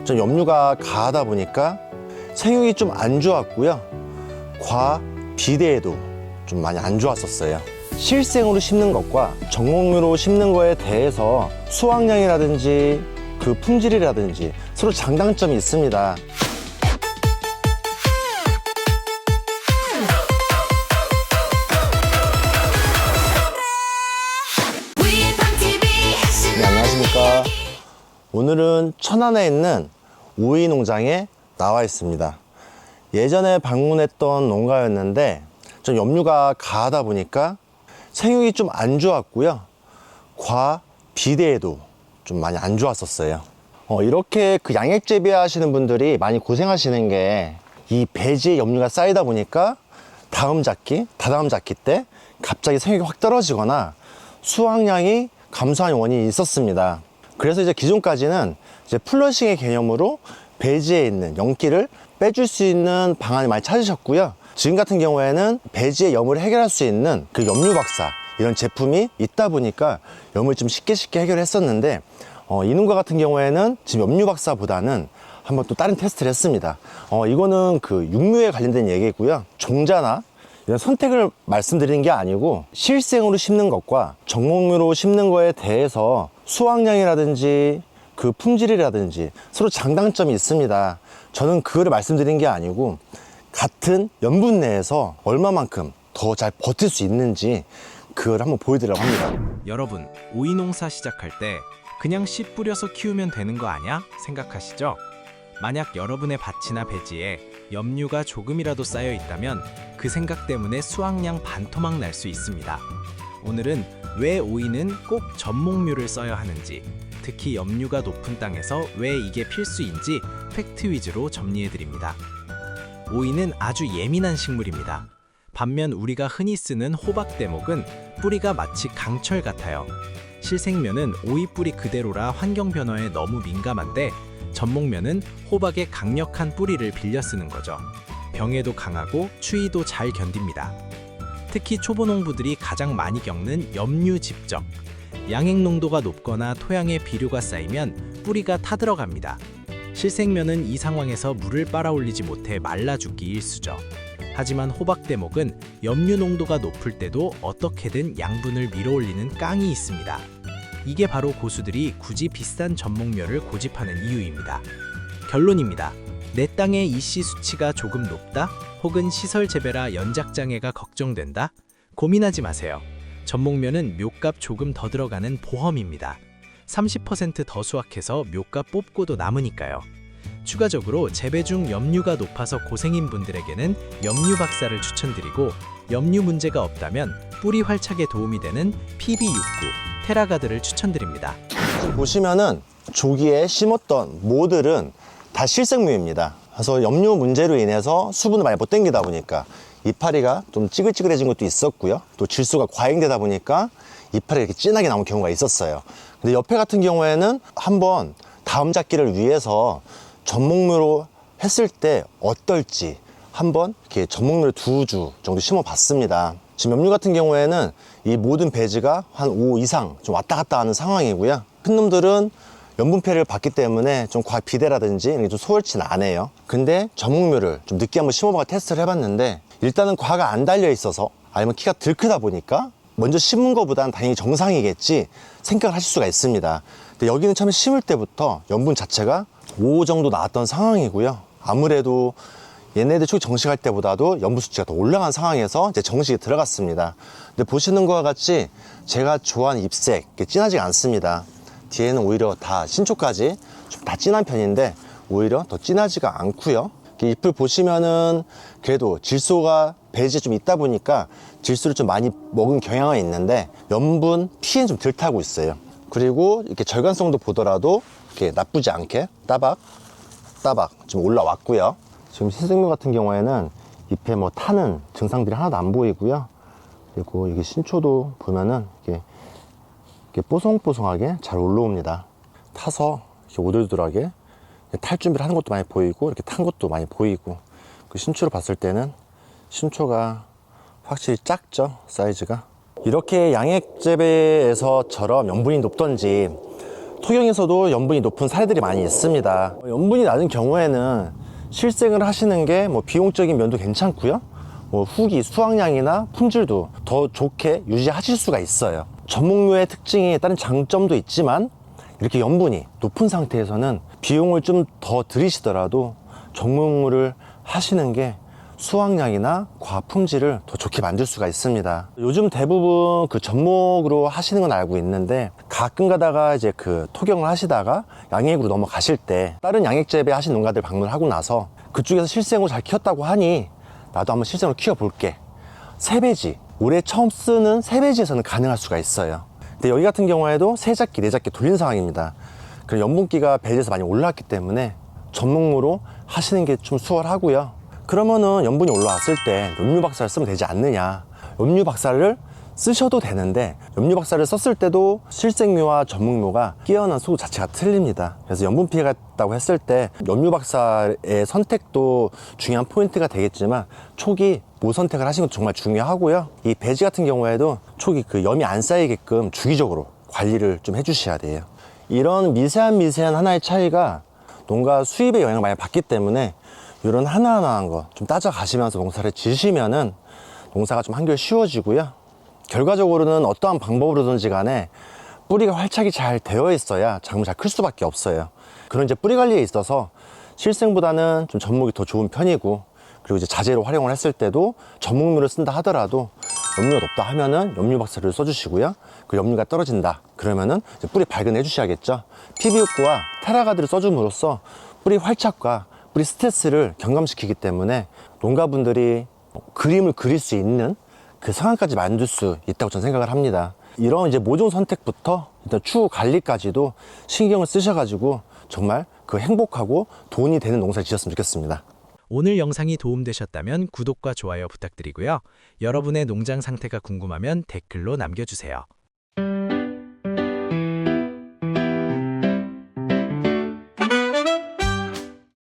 좀 염류가 가하다 보니까 생육이 좀 안 좋았고요. 비대에도 좀 많이 안 좋았었어요. 실생으로 심는 것과 정목류로 심는 거에 대해서 수확량이라든지 그 품질이라든지 서로 장단점이 있습니다. 네, 안녕하십니까. 오늘은 천안에 있는 오이 농장에 나와 있습니다. 예전에 방문했던 농가였는데 좀 염류가 가하다 보니까 생육이 좀 안 좋았고요. 비대에도 좀 많이 안 좋았었어요. 이렇게 그 양액 재배하시는 분들이 많이 고생하시는 게 이 배지에 염류가 쌓이다 보니까 다다음 잡기 때 갑자기 생육이 확 떨어지거나 수확량이 감소한 원인이 있었습니다. 그래서 이제 기존까지는 이제 플러싱의 개념으로 배지에 있는 염기를 빼줄 수 있는 방안을 많이 찾으셨고요. 지금 같은 경우에는 배지의 염을 해결할 수 있는 그 염류박사 이런 제품이 있다 보니까 염을 좀 쉽게 해결했었는데 이 농가 같은 경우에는 지금 염류박사보다는 한번 또 다른 테스트를 했습니다. 이거는 그 육류에 관련된 얘기고요. 종자나 이런 선택을 말씀드리는 게 아니고 실생으로 심는 것과 정목류로 심는 거에 대해서 수확량이라든지 그 품질이라든지 서로 장단점이 있습니다. 저는 그거를 말씀드린 게 아니고 같은 염분 내에서 얼마만큼 더 잘 버틸 수 있는지 그걸 한번 보여드리려고 합니다. 여러분, 오이 농사 시작할 때 그냥 씨 뿌려서 키우면 되는 거 아냐? 생각하시죠? 만약 여러분의 밭이나 배지에 염류가 조금이라도 쌓여 있다면 그 생각 때문에 수확량 반토막 날 수 있습니다. 오늘은 왜 오이는 꼭 전목류를 써야 하는지, 특히 염류가 높은 땅에서 왜 이게 필수인지 팩트 위주로 정리해드립니다. 오이는 아주 예민한 식물입니다. 반면 우리가 흔히 쓰는 호박 대목은 뿌리가 마치 강철 같아요. 실생면은 오이 뿌리 그대로라 환경 변화에 너무 민감한데 전목면은 호박의 강력한 뿌리를 빌려 쓰는 거죠. 병에도 강하고 추위도 잘 견딥니다. 특히 초보 농부들이 가장 많이 겪는 염류 집적. 양액 농도가 높거나 토양에 비료가 쌓이면 뿌리가 타들어갑니다. 실생면은 이 상황에서 물을 빨아올리지 못해 말라 죽기 일쑤죠. 하지만 호박 대목은 염류 농도가 높을 때도 어떻게든 양분을 밀어올리는 깡이 있습니다. 이게 바로 고수들이 굳이 비싼 전목류를 고집하는 이유입니다. 결론입니다. 내 땅의 EC 수치가 조금 높다? 혹은 시설 재배라 연작장애가 걱정된다? 고민하지 마세요. 전목류는 묘값 조금 더 들어가는 보험입니다. 30% 더 수확해서 묘값 뽑고도 남으니까요. 추가적으로 재배 중 염류가 높아서 고생인 분들에게는 염류박사를 추천드리고 염류 문제가 없다면 뿌리 활착에 도움이 되는 PB69 테라가드를 추천드립니다. 보시면은 조기에 심었던 모들은 다 실생류입니다. 그래서 염류 문제로 인해서 수분을 많이 못 당기다 보니까 이파리가 좀 찌글찌글해진 것도 있었고요. 또 질소가 과잉되다 보니까 이파리가 이렇게 진하게 나온 경우가 있었어요. 근데 옆에 같은 경우에는 한번 다음 잡기를 위해서 전목류로 했을 때 어떨지 한번 이렇게 전목류를 2주 정도 심어 봤습니다. 지금 염류 같은 경우에는 이 모든 배지가 한 5 이상 좀 왔다 갔다 하는 상황이고요. 큰 놈들은 염분패를 받기 때문에 좀 비대라든지 이런 게 좀 소홀치는 않아요. 근데 전목류를 좀 늦게 한번 심어봐 테스트를 해봤는데 일단은 과가 안 달려 있어서 아니면 키가 덜 크다 보니까 먼저 심은 것보다는 당연히 정상이겠지 생각을 하실 수가 있습니다. 근데 여기는 처음에 심을 때부터 염분 자체가 5 정도 나왔던 상황이고요. 아무래도 얘네들 초기 정식할 때보다도 염분 수치가 더 올라간 상황에서 이제 정식에 들어갔습니다. 근데 보시는 것과 같이 제가 좋아하는 잎색 진하지가 않습니다. 뒤에는 오히려 다 신초까지 좀 다 진한 편인데 오히려 더 진하지가 않고요. 잎을 보시면은 그래도 질소가 배지에 좀 있다 보니까 질소를 좀 많이 먹은 경향은 있는데 염분 피해는 좀 덜 타고 있어요. 그리고 이렇게 절간성도 보더라도 이렇게 나쁘지 않게 따박 좀 올라왔고요. 지금 실생류 같은 경우에는 잎에 뭐 타는 증상들이 하나도 안 보이고요. 그리고 이게 신초도 보면은 이렇게 뽀송뽀송하게 잘 올라옵니다. 타서 이렇게 오돌오돌하게 탈 준비를 하는 것도 많이 보이고 이렇게 탄 것도 많이 보이고 그 신초를 봤을 때는 신초가 확실히 작죠, 사이즈가. 이렇게 양액 재배에서처럼 염분이 높던지 토경에서도 염분이 높은 사례들이 많이 있습니다. 염분이 낮은 경우에는 실생을 하시는 게 뭐 비용적인 면도 괜찮고요. 뭐 후기 수확량이나 품질도 더 좋게 유지하실 수가 있어요. 전목류의 특징이 다른 장점도 있지만 이렇게 염분이 높은 상태에서는 비용을 좀 더 들이시더라도 전목류를 하시는 게 수확량이나 과합 품질을 더 좋게 만들 수가 있습니다. 요즘 대부분 그 접목으로 하시는 건 알고 있는데 가끔 가다가 이제 그 토경을 하시다가 양액으로 넘어가실 때 다른 양액 재배 하신 농가들 방문하고 나서 그쪽에서 실생으로 잘 키웠다고 하니 나도 한번 실생으로 키워볼게. 세배지, 올해 처음 쓰는 세배지에서는 가능할 수가 있어요. 근데 여기 같은 경우에도 세 작기, 네 작기 돌린 상황입니다. 그럼 염분기가 배지에서 많이 올라왔기 때문에 전목무로 하시는 게 좀 수월하고요. 그러면은 염분이 올라왔을 때 염류박사를 쓰면 되지 않느냐. 염류박사를 쓰셔도 되는데 염류박사를 썼을 때도 실생묘와 전목묘가 끼어난 소득 자체가 틀립니다. 그래서 염분 피해가 있다고 했을 때 염류박사의 선택도 중요한 포인트가 되겠지만 초기 모 선택을 하시는 것도 정말 중요하고요. 이 배지 같은 경우에도 초기 그 염이 안 쌓이게끔 주기적으로 관리를 좀 해주셔야 돼요. 이런 미세한 하나의 차이가 농가 수입에 영향을 많이 받기 때문에 이런 하나하나한 거 좀 따져가시면서 농사를 지시면은 농사가 좀 한결 쉬워지고요. 결과적으로는 어떠한 방법으로든지 간에 뿌리가 활착이 잘 되어 있어야 작물이 잘 클 수밖에 없어요. 그런 이제 뿌리 관리에 있어서 실생보다는 좀 접목이 더 좋은 편이고, 그리고 이제 자재로 활용을 했을 때도 접목물을 쓴다 하더라도 염류가 높다 하면은 염류박사를 써주시고요. 그 염류가 떨어진다 그러면은 이제 뿌리 발근해 주셔야겠죠. PB육구와 테라가드를 써줌으로써 뿌리 활착과 뿌리 스트레스를 경감시키기 때문에 농가분들이 그림을 그릴 수 있는 그 상황까지 만들 수 있다고 저는 생각을 합니다. 이런 이제 모종 선택부터 일단 추후 관리까지도 신경을 쓰셔가지고 정말 그 행복하고 돈이 되는 농사를 지었으면 좋겠습니다. 오늘 영상이 도움되셨다면 구독과 좋아요 부탁드리고요. 여러분의 농장 상태가 궁금하면 댓글로 남겨주세요.